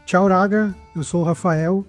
Tchau, Raga, eu sou o Rafael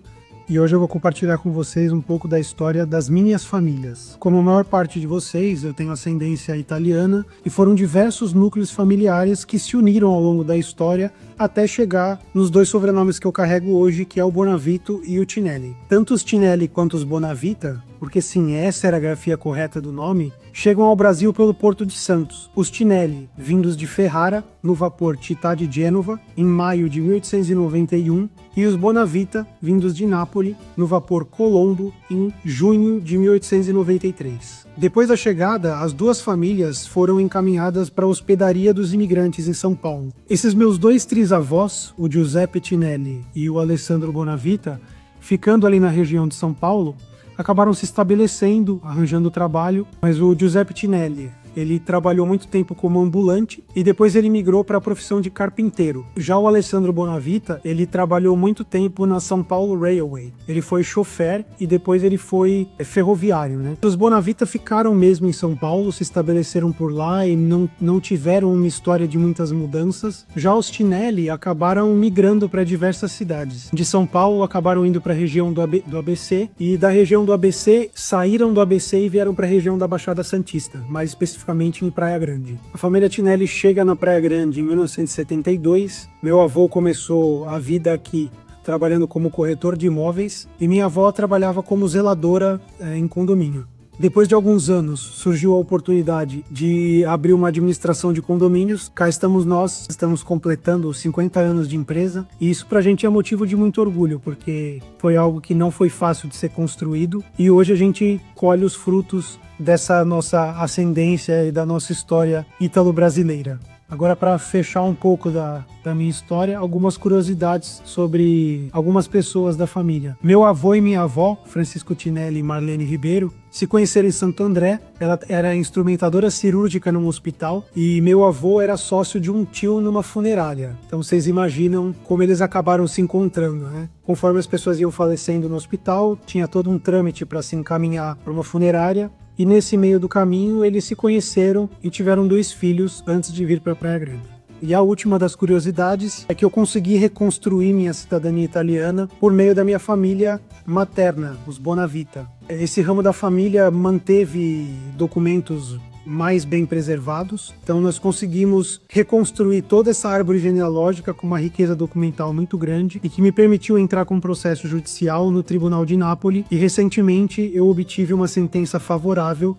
e hoje eu vou compartilhar com vocês um pouco da história das minhas famílias. Como a maior parte de vocês, eu tenho ascendência italiana e foram diversos núcleos familiares que se uniram ao longo da história até chegar nos dois sobrenomes que eu carrego hoje, que é o Bonavito e o Tinelli. Tanto os Tinelli quanto os Bonavita, porque sim, essa era a grafia correta do nome, chegam ao Brasil pelo Porto de Santos. Os Tinelli, vindos de Ferrara, no vapor Città di Genova, em maio de 1891, e os Bonavita, vindos de Nápoles, no vapor Colombo, em junho de 1893. Depois da chegada, as duas famílias foram encaminhadas para a hospedaria dos imigrantes em São Paulo. Esses meus dois trisavós, o Giuseppe Tinelli e o Alessandro Bonavita, ficando ali na região de São Paulo, acabaram se estabelecendo, arranjando trabalho, mas o Giuseppe Tinelli, ele trabalhou muito tempo como ambulante e depois ele migrou para a profissão de carpinteiro. Já o Alessandro Bonavita, ele trabalhou muito tempo na São Paulo Railway. Ele foi chofer e depois ele foi ferroviário, né? Os Bonavita ficaram mesmo em São Paulo, se estabeleceram por lá e não tiveram uma história de muitas mudanças. Já os Tinelli acabaram migrando para diversas cidades. De São Paulo acabaram indo para a região do ABC e da região do ABC saíram do ABC e vieram para a região da Baixada Santista, mais especificamente em Praia Grande. A família Tinelli chega na Praia Grande em 1972. Meu avô começou a vida aqui trabalhando como corretor de imóveis e minha avó trabalhava como zeladora em condomínio. Depois de alguns anos, surgiu a oportunidade de abrir uma administração de condomínios. Cá estamos nós, estamos completando 50 anos de empresa. E isso pra gente é motivo de muito orgulho, porque foi algo que não foi fácil de ser construído. E hoje a gente colhe os frutos dessa nossa ascendência e da nossa história ítalo-brasileira. Agora, para fechar um pouco da minha história, algumas curiosidades sobre algumas pessoas da família. Meu avô e minha avó, Francisco Tinelli e Marlene Ribeiro, se conheceram em Santo André. Ela era instrumentadora cirúrgica num hospital e meu avô era sócio de um tio numa funerária. Então vocês imaginam como eles acabaram se encontrando, né? Conforme as pessoas iam falecendo no hospital, tinha todo um trâmite para se encaminhar para uma funerária. E nesse meio do caminho eles se conheceram e tiveram 2 filhos antes de vir para Praia Grande. E a última das curiosidades é que eu consegui reconstruir minha cidadania italiana por meio da minha família materna, os Bonavita. Esse ramo da família manteve documentos mais bem preservados, então nós conseguimos reconstruir toda essa árvore genealógica com uma riqueza documental muito grande e que me permitiu entrar com um processo judicial no Tribunal de Nápoles e recentemente eu obtive uma sentença favorável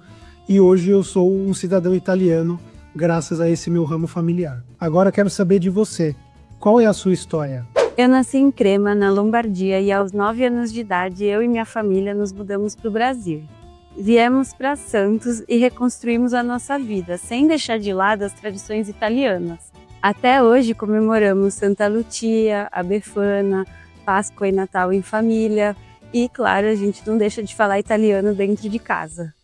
e hoje eu sou um cidadão italiano graças a esse meu ramo familiar. Agora quero saber de você, qual é a sua história? Eu nasci em Crema, na Lombardia, e aos 9 anos de idade eu e minha família nos mudamos para o Brasil. Viemos para Santos e reconstruímos a nossa vida, sem deixar de lado as tradições italianas. Até hoje comemoramos Santa Lucia, a Befana, Páscoa e Natal em família e, claro, a gente não deixa de falar italiano dentro de casa.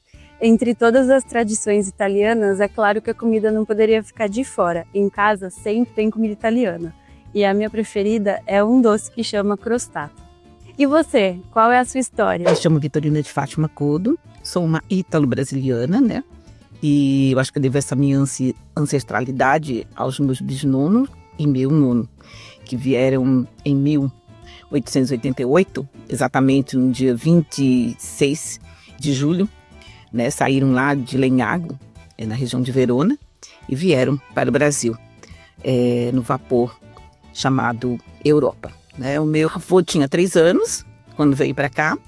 Entre todas as tradições italianas, é claro que a comida não poderia ficar de fora. Em casa sempre tem comida italiana e a minha preferida é um doce que chama crostato. E você, qual é a sua história? Eu me chamo Vitorina de Fátima Codo, sou uma ítalo-brasiliana, né? E eu acho que eu devo essa minha ancestralidade aos meus bisnonos e meu nono, que vieram em 1888, exatamente no dia 26 de julho, né? Saíram lá de Lenhago, na região de Verona, e vieram para o Brasil, no vapor chamado Europa. O meu avô tinha 3 anos quando veio para cá.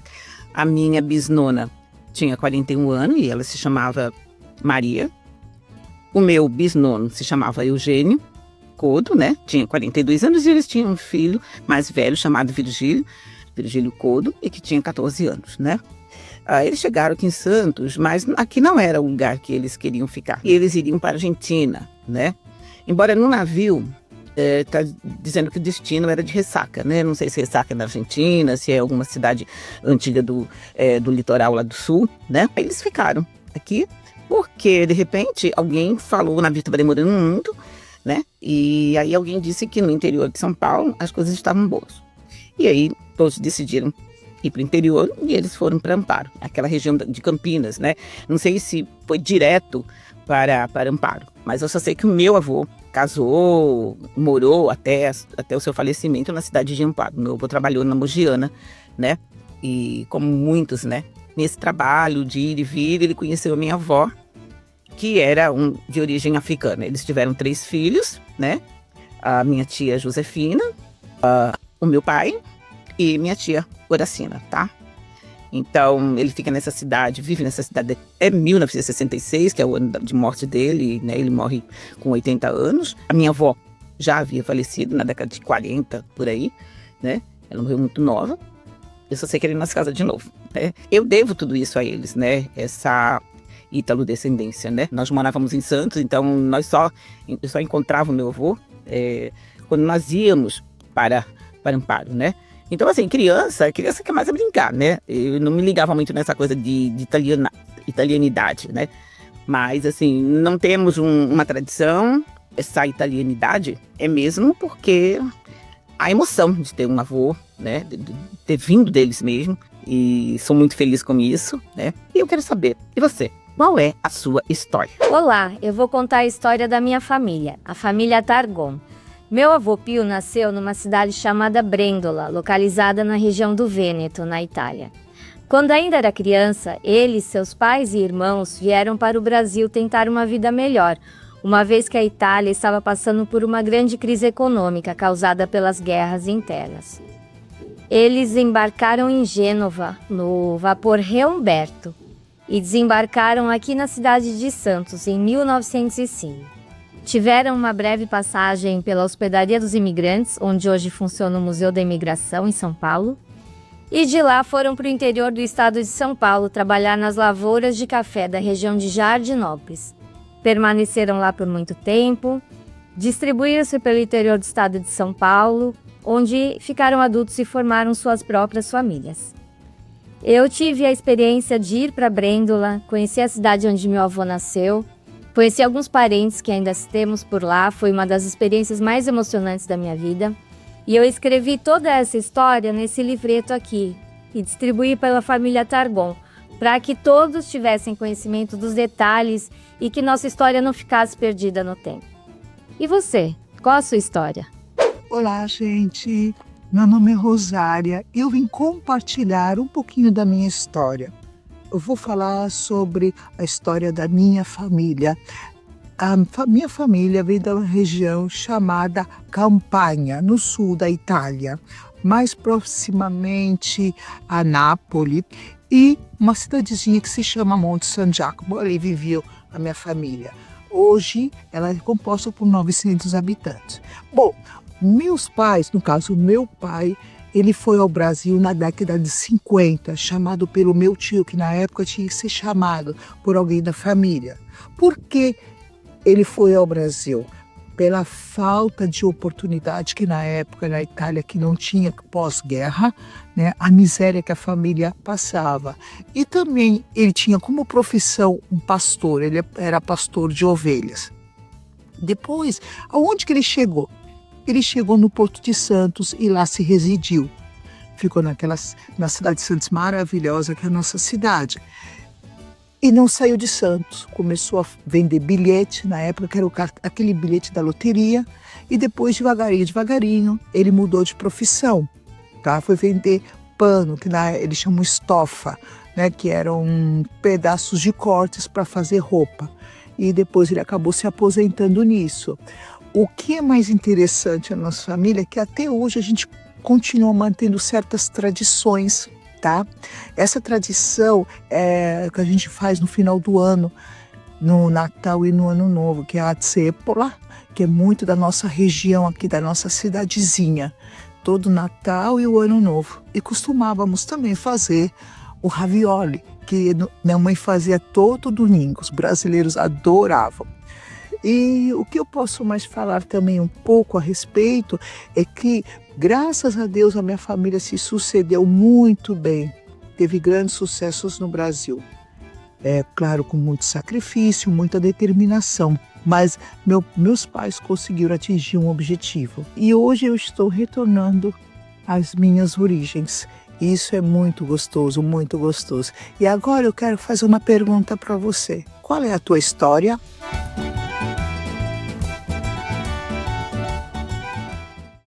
A minha bisnona tinha 41 anos e ela se chamava Maria. O meu bisnono se chamava Eugênio Codo, né? Tinha 42 anos e eles tinham um filho mais velho chamado Virgílio Codo, e que tinha 14 anos, né? Eles chegaram aqui em Santos, mas aqui não era o lugar que eles queriam ficar. E eles iriam para a Argentina, né? Embora no navio está dizendo que o destino era de Ressaca, né? Não sei se Ressaca é na Argentina, se é alguma cidade antiga do litoral lá do sul, né? Aí eles ficaram aqui porque, de repente, alguém falou, o navio estava demorando muito, né? E aí alguém disse que no interior de São Paulo as coisas estavam boas. E aí todos decidiram ir para o interior e eles foram para Amparo, aquela região de Campinas, né? Não sei se foi direto para Amparo, mas eu só sei que o meu avô casou, morou até o seu falecimento na cidade de Amparo. Meu avô trabalhou na Mogiana, né? E como muitos, né? Nesse trabalho de ir e vir, ele conheceu a minha avó, que era de origem africana. Eles tiveram 3 filhos, né? A minha tia Josefina, o meu pai e minha tia Horacina, tá? Então, ele fica nessa cidade, vive nessa cidade até 1966, que é o ano de morte dele, né? Ele morre com 80 anos. A minha avó já havia falecido na década de 40, por aí, né? Ela morreu muito nova. Eu só sei que ele nasce casa de novo, né? Eu devo tudo isso a eles, né? Essa ítalo-descendência, né? Nós morávamos em Santos, então eu só encontrava o meu avô quando nós íamos para Amparo, né? Então, assim, criança quer mais é brincar, né? Eu não me ligava muito nessa coisa de italianidade, né? Mas, assim, não temos uma tradição. Essa italianidade é mesmo porque a emoção de ter um avô, né? De ter vindo deles mesmo. E sou muito feliz com isso, né? E eu quero saber, e você? Qual é a sua história? Olá, eu vou contar a história da minha família, a família Targon. Meu avô Pio nasceu numa cidade chamada Brendola, localizada na região do Vêneto, na Itália. Quando ainda era criança, ele, seus pais e irmãos vieram para o Brasil tentar uma vida melhor, uma vez que a Itália estava passando por uma grande crise econômica causada pelas guerras internas. Eles embarcaram em Gênova, no vapor Re Umberto, e desembarcaram aqui na cidade de Santos, em 1905. Tiveram uma breve passagem pela Hospedaria dos Imigrantes, onde hoje funciona o Museu da Imigração, em São Paulo. E de lá foram para o interior do estado de São Paulo trabalhar nas lavouras de café da região de Jardinópolis. Permaneceram lá por muito tempo, distribuíram-se pelo interior do estado de São Paulo, onde ficaram adultos e formaram suas próprias famílias. Eu tive a experiência de ir para Brêndola, conheci a cidade onde meu avô nasceu, conheci alguns parentes que ainda temos por lá, foi uma das experiências mais emocionantes da minha vida. E eu escrevi toda essa história nesse livreto aqui e distribuí pela família Targon, para que todos tivessem conhecimento dos detalhes e que nossa história não ficasse perdida no tempo. E você, qual a sua história? Olá, gente. Meu nome é Rosária e eu vim compartilhar um pouquinho da minha história. Eu vou falar sobre a história da minha família. Minha família vem da região chamada Campania, no sul da Itália, mais proximamente a Nápoles, e uma cidadezinha que se chama Monte San Giacomo. Ali vivia a minha família. Hoje ela é composta por 900 habitantes. Bom, meus pais, no caso meu pai, ele foi ao Brasil na década de 50, chamado pelo meu tio, que na época tinha que ser chamado por alguém da família. Por que ele foi ao Brasil? Pela falta de oportunidade que na época na Itália, que não tinha pós-guerra, né, a miséria que a família passava. E também ele tinha como profissão um pastor, ele era pastor de ovelhas. Depois, aonde que ele chegou? Ele chegou no Porto de Santos e lá se residiu. Ficou na cidade de Santos, maravilhosa, que é a nossa cidade. E não saiu de Santos. Começou a vender bilhete, na época que era aquele bilhete da loteria. E depois, devagarinho, ele mudou de profissão. Tá? Foi vender pano, que eles chamam estofa, né? Que eram pedaços de cortes para fazer roupa. E depois ele acabou se aposentando nisso. O que é mais interessante na nossa família é que até hoje a gente continua mantendo certas tradições, tá? Essa tradição é que a gente faz no final do ano, no Natal e no Ano Novo, que é a Zeppola, que é muito da nossa região aqui, da nossa cidadezinha. Todo Natal e o Ano Novo. E costumávamos também fazer o ravioli, que minha mãe fazia todo domingo. Os brasileiros adoravam. E o que eu posso mais falar também um pouco a respeito é que, graças a Deus, a minha família se sucedeu muito bem. Teve grandes sucessos no Brasil. É claro, com muito sacrifício, muita determinação. Mas meus pais conseguiram atingir um objetivo. E hoje eu estou retornando às minhas origens. E isso é muito gostoso, muito gostoso. E agora eu quero fazer uma pergunta para você. Qual é a tua história?